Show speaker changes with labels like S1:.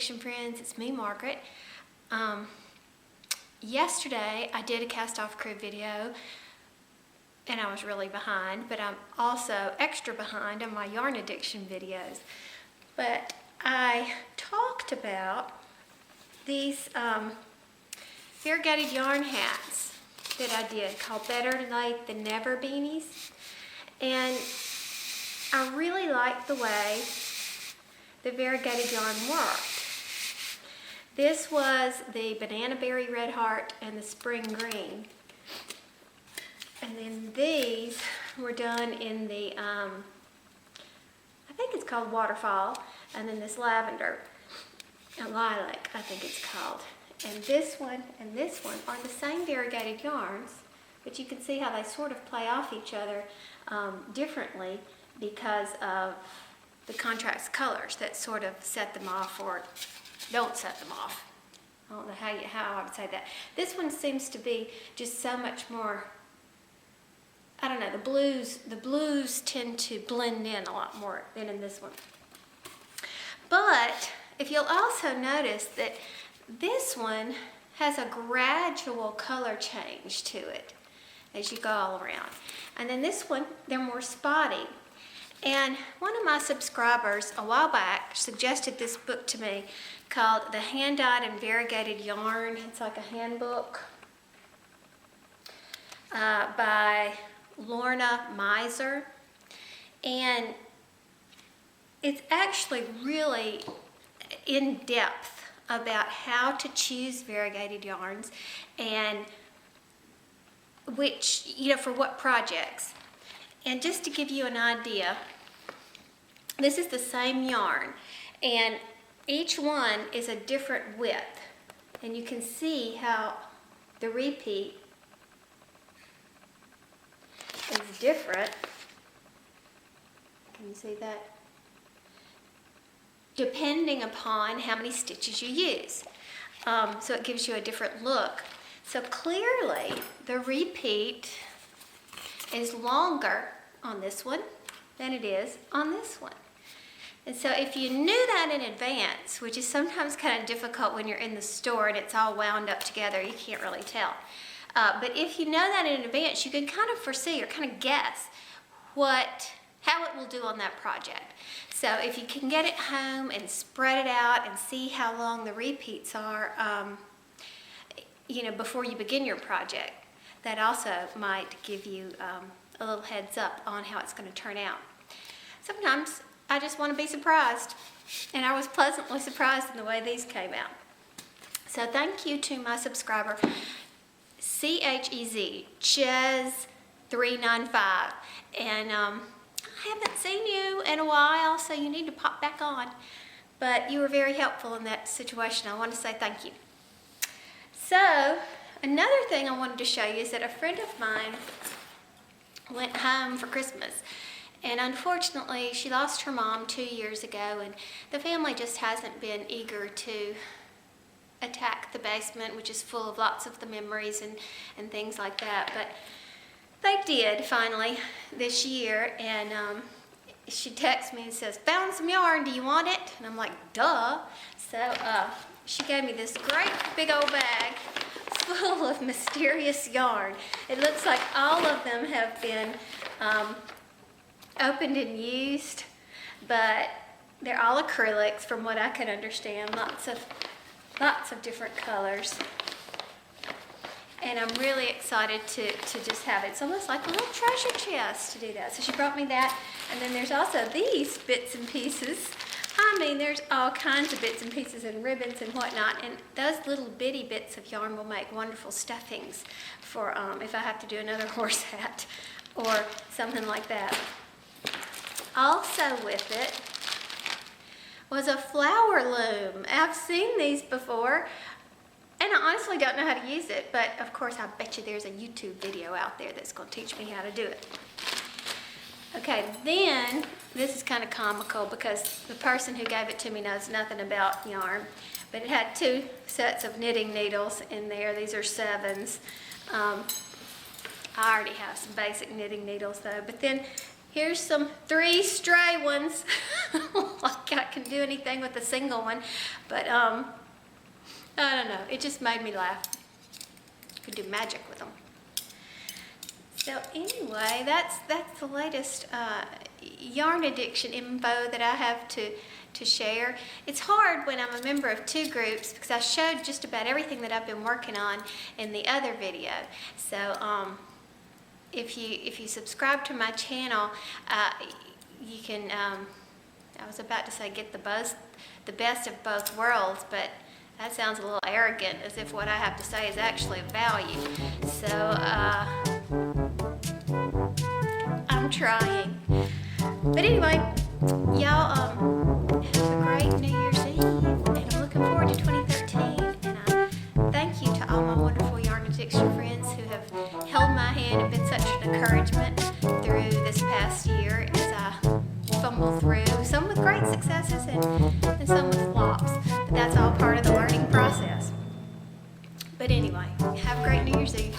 S1: Addiction friends, it's me, Margaret. Yesterday I did a cast-off crib video and I was really behind, but I'm also extra behind on my yarn addiction videos. But I talked about these variegated yarn hats that I did called Better Late Than Never beanies. And I really liked the way the variegated yarn worked. This was the Banana Berry Red Heart and the Spring Green. And then these were done in the, I think it's called Waterfall, and then this Lavender, Lilac, I think it's called. And this one are the same variegated yarns, but you can see how they sort of play off each other differently because of the contrast colors that sort of set them off or don't set them off. I don't know how I would say that. This one seems to be just so much more, I don't know, the blues tend to blend in a lot more than in this one. But if you'll also notice that this one has a gradual color change to it as you go all around. And then this one, they're more spotty. And one of my subscribers a while back suggested this book to me called The Hand-Dyed and Variegated Yarn. It's like a handbook by Lorna Miser. And it's actually really in depth about how to choose variegated yarns and which, for what projects. And just to give you an idea, this is the same yarn, and each one is a different width. And you can see how the repeat is different. Can you see that? Depending upon how many stitches you use. So it gives you a different look. So clearly, the repeat is longer on this one than it is on this one. And so if you knew that in advance, which is sometimes kind of difficult when you're in the store and it's all wound up together, you can't really tell. But if you know that in advance, you can kind of foresee or kind of guess how it will do on that project. So if you can get it home and spread it out and see how long the repeats are, before you begin your project, that also might give you a little heads up on how it's going to turn out. Sometimes I just want to be surprised, and I was pleasantly surprised in the way these came out. So thank you to my subscriber, Chez395, and I haven't seen you in a while, so you need to pop back on, but you were very helpful in that situation. I want to say thank you. So another thing I wanted to show you is that a friend of mine went home for Christmas, and unfortunately she lost her mom 2 years ago, and the family just hasn't been eager to attack the basement, which is full of lots of the memories and things like that. But they did finally this year, and she texts me and says, "Found some yarn, do you want it?" And I'm like, duh. So she gave me this great big old bag full of mysterious yarn. It looks like all of them have been opened and used, but they're all acrylics from what I can understand. Lots of different colors. And I'm really excited to just have it. It's almost like a little treasure chest to do that. So she brought me that. And then there's also these bits and pieces. I mean, there's all kinds of bits and pieces and ribbons and whatnot. And those little bitty bits of yarn will make wonderful stuffings for if I have to do another horse hat or something like that. Also with it was a flower loom. I've seen these before, and I honestly don't know how to use it, but of course I bet you there's a YouTube video out there that's going to teach me how to do it. Okay, then this is kind of comical because the person who gave it to me knows nothing about yarn, but it had 2 sets of knitting needles in there. These are 7s. I already have some basic knitting needles though, but then here's some 3 stray ones. Like I can do anything with a single one, but I don't know, it just made me laugh. Could do magic with them. So anyway, that's the latest yarn addiction info that I have to share. It's hard when I'm a member of 2 groups because I showed just about everything that I've been working on in the other video. So if you subscribe to my channel, you can, I was about to say get the best of both worlds, but that sounds a little arrogant, as if what I have to say is actually of value. So I'm trying. But anyway, y'all have a great New Year's Eve, and I'm looking forward to 2013. And I thank you to all my wonderful yarn addiction friends who have held my hand and been such an encouragement through this past year as I fumble through, some with great successes and some with flops. But that's all part of the learning process. But anyway, have a great New Year's Eve.